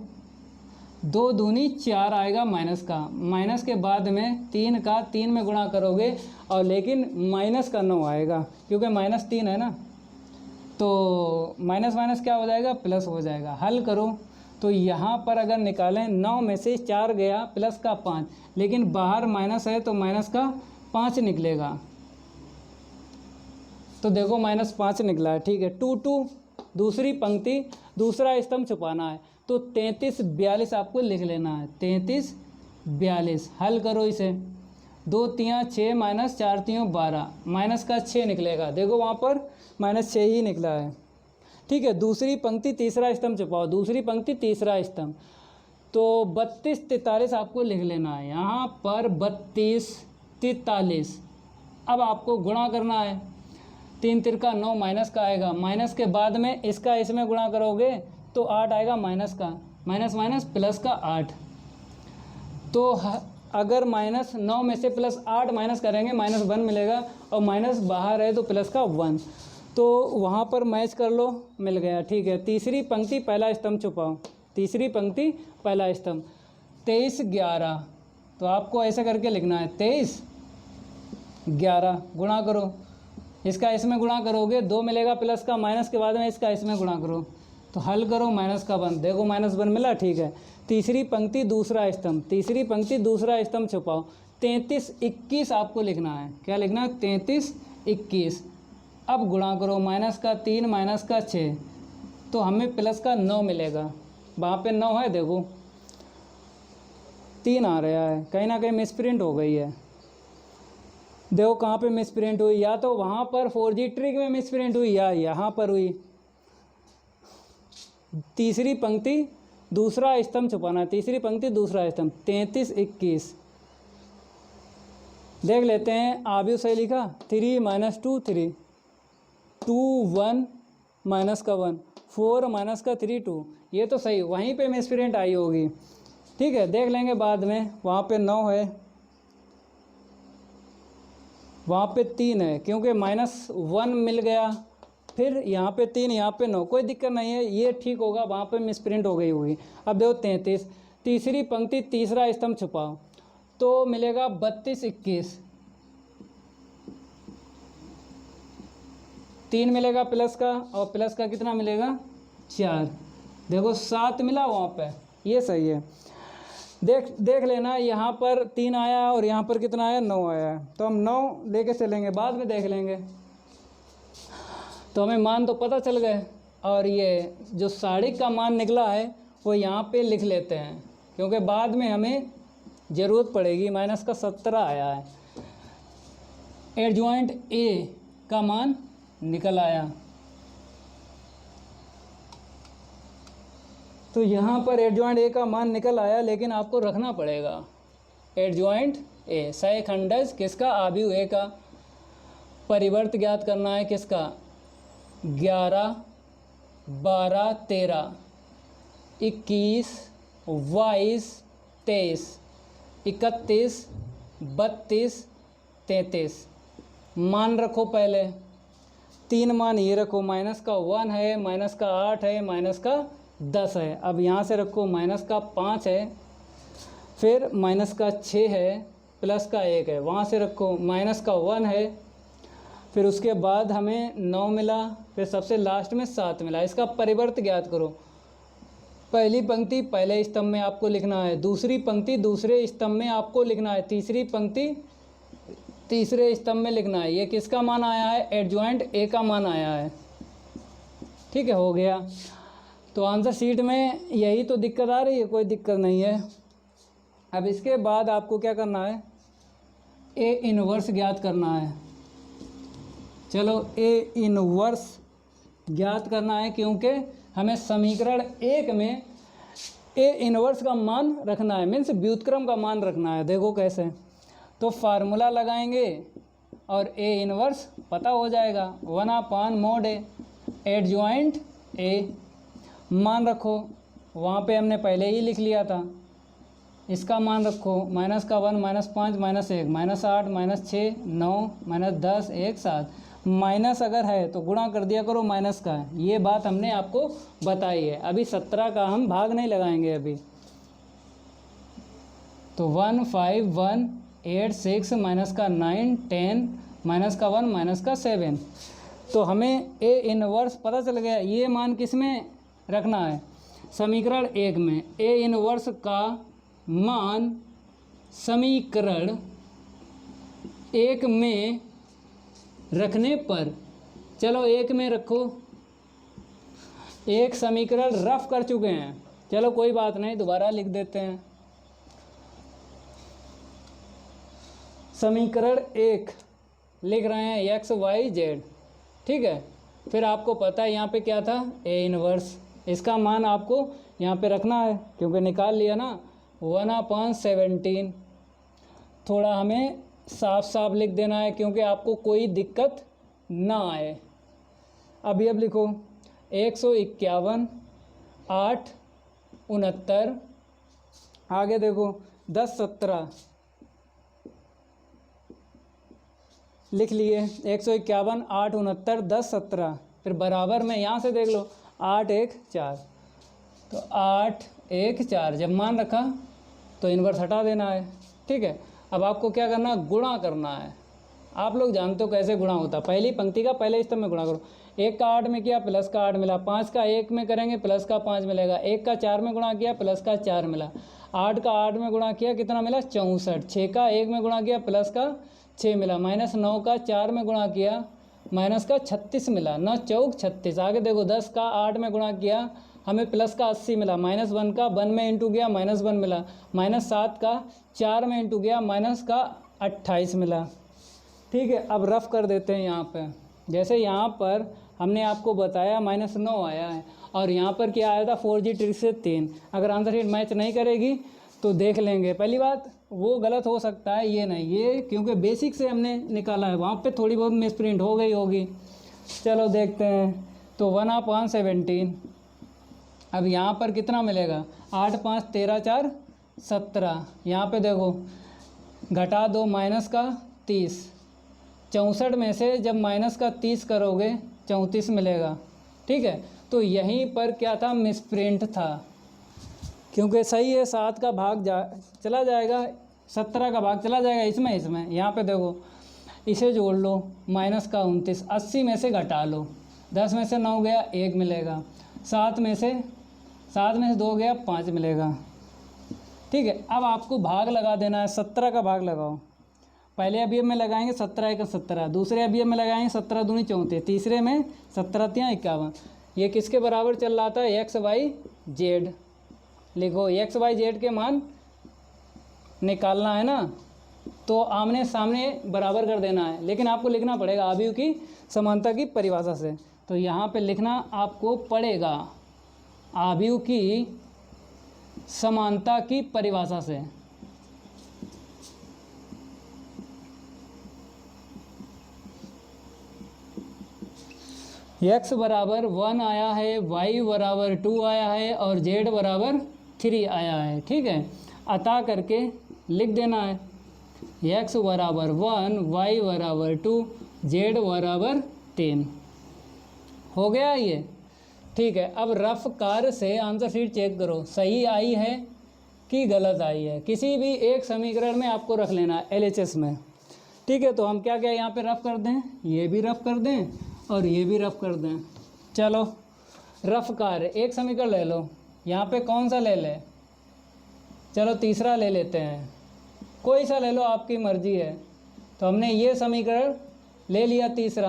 2 दूनी 4 आएगा माइनस का, माइनस के बाद में 3 का 3 में गुणा करोगे, और लेकिन माइनस का 9 आएगा, क्योंकि माइनस 3 है ना, तो माइनस माइनस क्या हो जाएगा, प्लस हो जाएगा, हल करो, तो यहाँ पर अगर निकालें 9 में से 4 गया प्लस का 5, लेकिन बाहर माइनस है तो माइनस का 5 निकलेगा, तो देखो माइनस 5 निकला है, ठीक है। 2 2 दूसरी पंक्ति दूसरा स्तंभ छुपाना है, तो 33 42 आपको लिख लेना है, 33 42, हल करो इसे, 2 3 6 माइनस 4 3 12, माइनस का 6 निकलेगा, देखो वहाँ पर माइनस 6 ही निकला है, ठीक है। दूसरी पंक्ति तीसरा स्तंभ छुपाओ, दूसरी पंक्ति तीसरा स्तंभ, तो 32 43 आपको लिख लेना है, यहाँ पर 32 43। अब आपको गुणा करना है, 3 तिरका 9 माइनस का आएगा, माइनस के बाद में इसका इसमें गुणा करोगे तो 8 आएगा माइनस का, माइनस माइनस प्लस का 8, तो अगर माइनस 9 में से प्लस 8 माइनस करेंगे माइनस 1 मिलेगा, और माइनस बाहर है तो प्लस का 1, तो वहाँ पर मैच कर लो, मिल गया, ठीक है। तीसरी पंक्ति पहला स्तंभ छुपाओ, तीसरी पंक्ति पहला स्तंभ। 23 11, तो आपको ऐसा करके लिखना है 23 11 गुणा करो, इसका इसमें गुणा करोगे 2 मिलेगा प्लस का, माइनस के बाद में इसका इसमें गुणा करो तो हल करो माइनस का 1, देखो -1 मिला, ठीक है। तीसरी पंक्ति दूसरा स्तंभ, तीसरी पंक्ति दूसरा स्तंभ छुपाओ, 33 21 आपको लिखना है। क्या लिखना है? 33 21। अब गुणा करो, माइनस का 3 माइनस का 6, तो हमें प्लस का 9 मिलेगा। वहाँ पे 9 है, देखो 3 आ रहा है, कहीं ना कहीं मिसप्रिंट हो गई है। देखो कहाँ पे मिसप्रिंट हुई, या तो वहाँ पर 4G ट्रिक में मिसप्रिंट हुई या यहाँ पर हुई। तीसरी पंक्ति दूसरा स्तंभ छुपाना, तीसरी पंक्ति दूसरा स्तंभ, 33 21। देख लेते हैं, आबियो सही लिखा, 3 - 2 3, 2 1 माइनस का 1, 4 माइनस का 3 2, ये तो सही, वहीं पे मिसप्रिंट आई होगी, ठीक है, देख लेंगे बाद में। वहाँ पे 9 है, वहाँ पे 3 है, क्योंकि -1 मिल गया, फिर यहाँ पे 3 यहाँ पे 9, कोई दिक्कत नहीं है, ये ठीक होगा, वहाँ पे मिसप्रिंट हो गई होगी। अब देखो 33, तीसरी पंक्ति तीसरा स्तंभ छुपाओ, तो मिलेगा 32 21, 3 मिलेगा प्लस का, और प्लस का कितना मिलेगा 4, देखो 7 मिला वहाँ पे, ये सही है। देख लेना, यहाँ पर 3 आया और यहाँ पर कितना आया 9 आया है, तो हम 9 लेके चलेंगे, बाद में देख लेंगे। तो हमें मान तो पता चल गए, और ये जो साड़ी का मान निकला है वो यहाँ पे लिख लेते हैं, क्योंकि बाद में हमें ज़रूरत पड़ेगी। माइनस का 17 आया है, एडजॉइंट ए का मान निकल आया। तो यहाँ पर एडजॉइंट ए का मान निकल आया, लेकिन आपको रखना पड़ेगा एडजॉइंट ए, सहखंडज किसका? आव्यूह ए का। परिवर्त ज्ञात करना है किसका? 11 12 13 21 22 23 31 32 33। मान रखो, पहले 3 मान ये रखो, माइनस का 1 है, माइनस का 8 है, माइनस का 10 है। अब यहाँ से रखो, माइनस का 5 है, फिर माइनस का 6 है, प्लस का 1 है, वहाँ से रखो, माइनस का 1 है, फिर उसके बाद हमें 9 मिला, फिर सबसे लास्ट में 7 मिला। इसका परिवर्त ज्ञात करो। पहली पंक्ति पहले स्तंभ में आपको लिखना है, दूसरी पंक्ति दूसरे स्तंभ में आपको लिखना है, तीसरी पंक्ति तीसरे स्तंभ में लिखना है। ये किसका मान आया है? एडजॉइंट ए का मान आया है, ठीक है, हो गया। तो आंसर शीट में यही तो दिक्कत आ रही है, कोई दिक्कत नहीं है। अब इसके बाद आपको क्या करना है? ए इनवर्स ज्ञात करना है। चलो ए इनवर्स ज्ञात करना है, क्योंकि हमें समीकरण 1 में ए इनवर्स का मान रखना है, मीन्स व्युत्क्रम का मान रखना है। देखो कैसे, तो फार्मूला लगाएंगे और ए इनवर्स पता हो जाएगा, 1/mod ए, एडजॉइंट ए मान रखो, वहाँ पे हमने पहले ही लिख लिया था। इसका मान रखो, माइनस का 1 -5 -1 -8 -6 9 -10 1 7। माइनस अगर है तो गुणा कर दिया करो माइनस का, ये बात हमने आपको बताई है। अभी 17 का हम भाग नहीं लगाएंगे अभी। तो 1 5 1 8 6 माइनस का 9 10 माइनस का 1 माइनस का 7। तो हमें ए इनवर्स पता चल गया। ये मान किस में रखना है? समीकरण 1 में। ए इनवर्स का मान समीकरण 1 में रखने पर, चलो 1 में रखो, एक समीकरण रफ कर चुके हैं, चलो कोई बात नहीं, दोबारा लिख देते हैं। समीकरण 1 लिख रहे हैं x y z, ठीक है। फिर आपको पता है यहाँ पे क्या था? A inverse. इसका मान आपको यहाँ पे रखना है, क्योंकि निकाल लिया ना, 1/17। थोड़ा हमें साफ साफ लिख देना है, क्योंकि आपको कोई दिक्कत ना आए। अभी अब लिखो 151 8 69, आगे देखो 10 17 लिख लिए। 151 8 69 10 17, फिर बराबर में यहाँ से देख लो 8 1 4। तो 8 1 4, जब मान रखा तो इन्वर्स हटा देना है। ठीक है, अब आपको क्या करना, गुणा करना है। आप लोग जानते हो कैसे गुणा होता है, पहली पंक्ति का पहले स्तंभ में गुणा करो। 1 का 8 में किया प्लस का 8 मिला, 5 का 1 में करेंगे प्लस का 5 मिलेगा, 1 का 4 में गुणा किया प्लस का 4 मिला, 8 का 8 में गुणा किया कितना मिला 64, 6 का 1 में गुणा किया प्लस का 6 मिला, -9 का 4 में गुणा किया माइनस का 36 मिला, 9 चौक 36। आगे देखो 10 का 8 में गुणा किया हमें प्लस का 80 मिला, -1 का 1 में इंटू गया -1 मिला, -7 का 4 में इंटू गया माइनस का 28 मिला। ठीक है, अब रफ कर देते हैं यहाँ पे। जैसे यहाँ पर हमने आपको बताया -9 आया है और यहाँ पर क्या आया था 4G ट्रिक से 3। अगर आंसर शीट मैच नहीं करेगी तो देख लेंगे। पहली बात वो गलत हो सकता है, ये नहीं, ये क्योंकि बेसिक से हमने निकाला है, वहाँ पे थोड़ी बहुत मिसप्रिंट हो गई होगी। चलो देखते हैं, तो 1/17। अब यहाँ पर कितना मिलेगा, 8 5 13 4 17। यहाँ पे देखो घटा दो माइनस का 30, 64 में से जब माइनस का 30 करोगे 34 मिलेगा। ठीक है, तो यहीं पर क्या था, मिसप्रिंट था, क्योंकि सही है 7 का भाग चला जाएगा, 17 का भाग चला जाएगा इसमें। यहाँ पे देखो इसे जोड़ लो, माइनस का 29, 80 में से घटा लो, 10 में से 9 गया 1 मिलेगा, 7 में से 2 गया 5 मिलेगा। ठीक है, अब आपको भाग लगा देना है, 17 का भाग लगाओ। पहले अवयव में लगाएंगे 17 1 17, दूसरे अवयव में लगाएंगे 17 दूनी 34, तीसरे में 17 3 51। ये किसके बराबर चल रहा था, XYZ। लिखो XYZ के मान निकालना है ना, तो आमने सामने बराबर कर देना है, लेकिन आपको लिखना पड़ेगा अवयव की समानता की परिभाषा से। तो यहाँ पे लिखना आपको पड़ेगा अवयव की समानता की परिभाषा से। x बराबर 1 आया है, y बराबर 2 आया है और z बराबर 3 आया है। ठीक है, अतः करके लिख देना है x बराबर 1, y बराबर 2, z बराबर 3। हो गया ये। ठीक है, अब रफ कार्य से आंसर शीट चेक करो, सही आई है कि गलत आई है। किसी भी एक समीकरण में आपको रख लेना है LHS में। ठीक है, तो हम क्या क्या यहाँ पे रफ कर दें, ये भी रफ कर दें और ये भी रफ कर दें। चलो रफ कार्य, एक समीकरण ले लो, यहाँ पे कौन सा ले ले, चलो तीसरा ले लेते हैं, कोई सा ले लो आपकी मर्जी है। तो हमने ये समीकरण ले लिया तीसरा,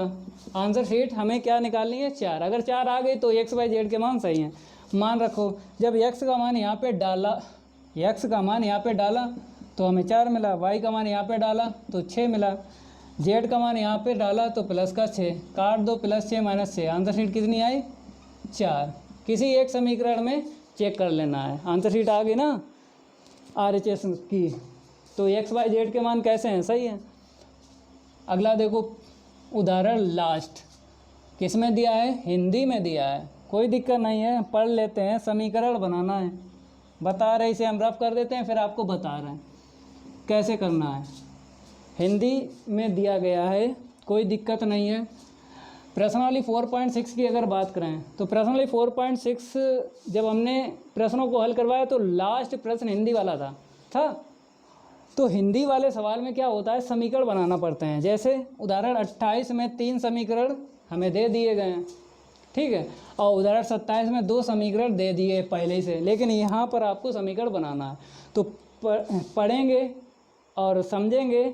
आंसर शीट हमें क्या निकालनी है 4। अगर 4 आ गई तो XYZ के मान सही हैं। मान रखो जब x का मान यहाँ पे डाला, x का मान यहाँ पे डाला तो हमें 4 मिला, y का मान यहाँ पे डाला तो 6 मिला, z का मान यहाँ पे डाला तो प्लस का 6, काट दो +6 -6, आंसर शीट कितनी आई 4। किसी एक समीकरण में चेक कर लेना है, आंसर शीट आ गई ना RHS की। तो XYZ के मान कैसे हैं, सही है। अगला देखो उदाहरण लास्ट, किस में दिया है, हिंदी में दिया है, कोई दिक्कत नहीं है, पढ़ लेते हैं। समीकरण बनाना है, बता रहे, इसे हम रफ कर देते हैं, फिर आपको बता रहे हैं कैसे करना है। हिंदी में दिया गया है, कोई दिक्कत नहीं है। प्रश्नावली 4.6 की अगर बात करें तो प्रश्नावली 4.6 जब हमने प्रश्नों को हल करवाया तो लास्ट प्रश्न हिंदी वाला था। तो हिंदी वाले सवाल में क्या होता है, समीकरण बनाना पड़ते हैं। जैसे उदाहरण 28 में 3 समीकरण हमें दे दिए गए हैं, ठीक है, और उदाहरण 27 में 2 समीकरण दे दिए पहले से, लेकिन यहाँ पर आपको समीकरण बनाना है। तो पढ़ेंगे और समझेंगे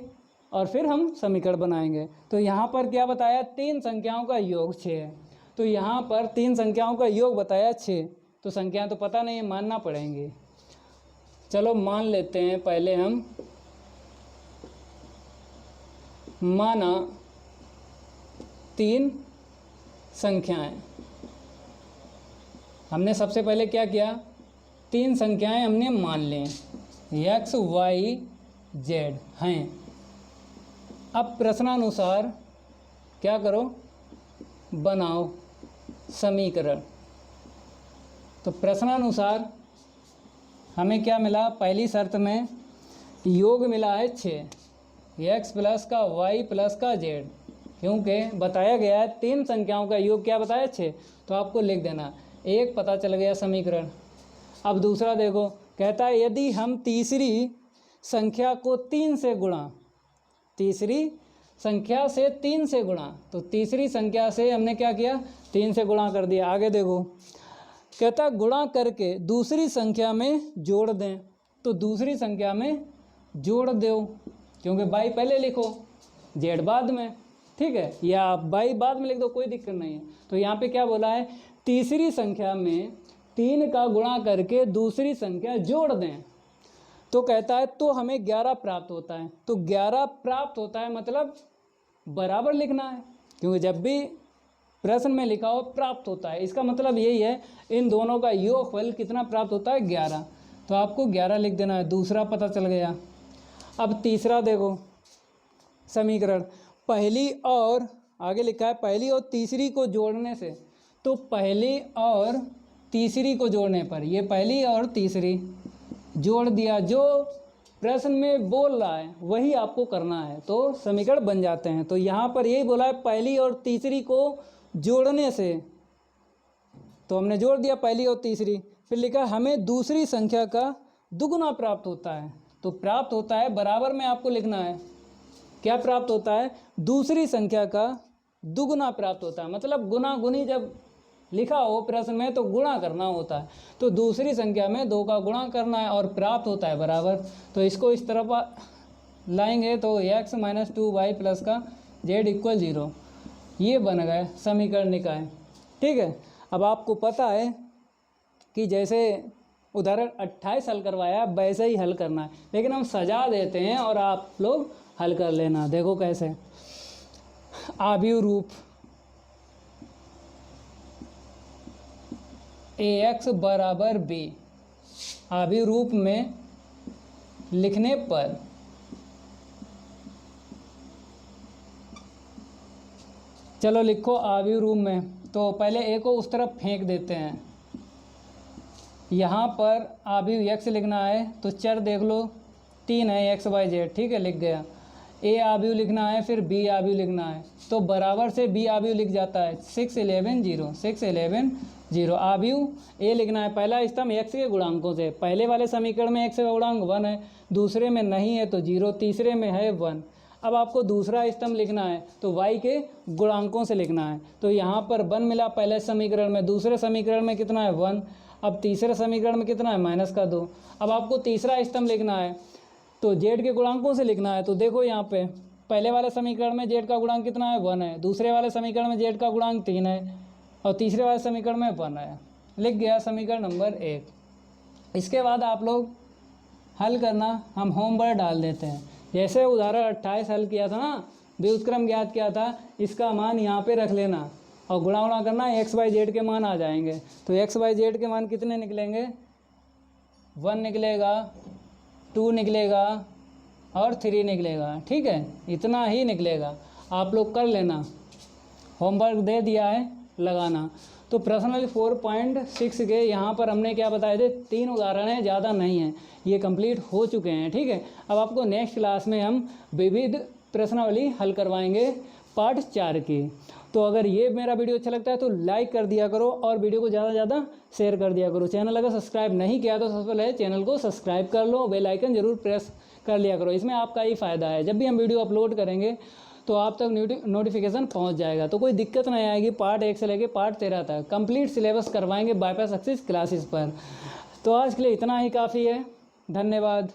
और फिर हम समीकरण बनाएंगे। तो यहाँ पर क्या बताया, 3 संख्याओं का योग 6 है। तो यहाँ पर 3 संख्याओं का योग बताया 6, तो संख्याएं तो पता नहीं है, मानना पड़ेंगे। चलो मान लेते हैं, पहले हम माना 3 संख्याएं। हमने सबसे पहले क्या किया, 3 संख्याएं हमने मान ली, x y z हैं। अब प्रश्नानुसार क्या करो, बनाओ समीकरण। तो प्रश्नानुसार हमें क्या मिला, पहली शर्त में योग मिला है 6, x प्लस का y प्लस का z, क्योंकि बताया गया है 3 संख्याओं का योग क्या बताया 6, तो आपको लिख देना। एक पता चल गया समीकरण, अब दूसरा देखो, कहता है यदि हम तीसरी संख्या को 3 से गुणा, तीसरी संख्या से 3 से गुणा, तो तीसरी संख्या से हमने क्या किया, 3 से गुणा कर दिया। आगे देखो, कहता है गुणा करके दूसरी संख्या में जोड़ दें, तो दूसरी संख्या में जोड़ दो, क्योंकि बाई पहले लिखो जेड बाद में, ठीक है, या बाई बाद में लिख दो, कोई दिक्कत नहीं है। तो यहाँ पे क्या बोला है, तीसरी संख्या में 3 का गुणा करके दूसरी संख्या जोड़ दें, तो कहता है तो हमें 11 प्राप्त होता है। तो 11 प्राप्त होता है मतलब बराबर लिखना है, क्योंकि जब भी प्रश्न में लिखा हो प्राप्त होता है, इसका मतलब यही है इन दोनों का योगफल कितना प्राप्त होता है, 11। तो आपको 11 लिख देना है, दूसरा पता चल गया। अब तीसरा देखो समीकरण, पहली और आगे लिखा है पहली और तीसरी को जोड़ने से, तो पहली और तीसरी को जोड़ने पर, ये पहली और तीसरी जोड़ दिया, जो प्रश्न में बोल रहा है वही आपको करना है, तो समीकरण बन जाते हैं। तो यहाँ पर यही बोला है पहली और तीसरी को जोड़ने से, तो हमने जोड़ दिया पहली और तीसरी। फिर लिखा हमें दूसरी संख्या का दुगुना प्राप्त होता है, तो प्राप्त होता है बराबर में आपको लिखना है, क्या प्राप्त होता है, दूसरी संख्या का दुगुना प्राप्त होता है, मतलब गुना गुनी जब लिखा हो प्रश्न में तो गुणा करना होता है, तो दूसरी संख्या में 2 का गुणा करना है और प्राप्त होता है बराबर। तो इसको इस तरफ लाएंगे तो x - 2y प्लस का z = 0, ये बन गए समीकरण निकाय, ठीक है। अब आपको पता है कि जैसे उदाहरण 28 हल करवाया वैसे ही हल करना है, लेकिन हम सजा देते हैं और आप लोग हल कर लेना। देखो कैसे, आव्यूह रूप ax बराबर b, आव्यूह रूप में लिखने पर चलो लिखो आव्यूह रूप में, तो पहले a को उस तरफ फेंक देते हैं, यहाँ पर आव्यूह x लिखना है, तो चर देख लो 3 है x y z, ठीक है, लिख गया। a आव्यूह लिखना है, फिर b आव्यूह लिखना है, तो बराबर से b आव्यूह लिख जाता है 6 11 0, 6 11 0। आव्यूह a लिखना है, पहला स्तंभ x के गुणांकों से, पहले वाले समीकरण में x का गुणांक 1 है, दूसरे में नहीं है तो 0, तीसरे में है 1। अब आपको दूसरा स्तंभ लिखना है तो y के गुणांकों से लिखना है, तो यहाँ पर 1 मिला पहले समीकरण में, दूसरे समीकरण में कितना है 1, अब तीसरे समीकरण में कितना है -2। अब आपको तीसरा स्तंभ लिखना है तो z के गुणांकों से लिखना है, तो देखो यहाँ पे पहले वाले समीकरण में z का गुणांक कितना है 1 है, दूसरे वाले समीकरण में z का गुणांक 3 है और तीसरे वाले समीकरण में 1 है, लिख गया समीकरण नंबर 1। इसके बाद आप लोग हल करना, हम होमवर्क डाल देते हैं। जैसे उदाहरण 28 हल किया था ना, व्युत्क्रम ज्ञात किया था, इसका मान यहाँ पे रख लेना और गुणा गुणा करना, x y z के मान आ जाएंगे। तो x y z के मान कितने निकलेंगे, 1 निकलेगा, 2 निकलेगा और 3 निकलेगा, ठीक है, इतना ही निकलेगा। आप लोग कर लेना, होमवर्क दे दिया है, लगाना। तो प्रश्नल 4.6 के यहाँ पर हमने क्या बताए थे, 3 उदाहरण हैं, ज़्यादा नहीं है, ये कंप्लीट हो चुके हैं, ठीक है। अब आपको नेक्स्ट क्लास में हम विविध प्रश्नावली हल करवाएंगे पार्ट 4 की। तो अगर ये मेरा वीडियो अच्छा लगता है तो लाइक कर दिया करो और वीडियो को ज़्यादा से ज़्यादा शेयर कर दिया करो। चैनल अगर सब्सक्राइब नहीं किया तो सबसे पहले चैनल को सब्सक्राइब कर लो, बेल आइकन जरूर प्रेस कर लिया करो, इसमें आपका ही फ़ायदा है। जब भी हम वीडियो अपलोड करेंगे तो आप तक नोटिफिकेशन पहुंच जाएगा, तो कोई दिक्कत नहीं आएगी। पार्ट 1 से लेकर पार्ट 13 तक कंप्लीट सिलेबस करवाएंगे बाईपास सक्सेस क्लासेस पर। तो आज के लिए इतना ही काफ़ी है, धन्यवाद।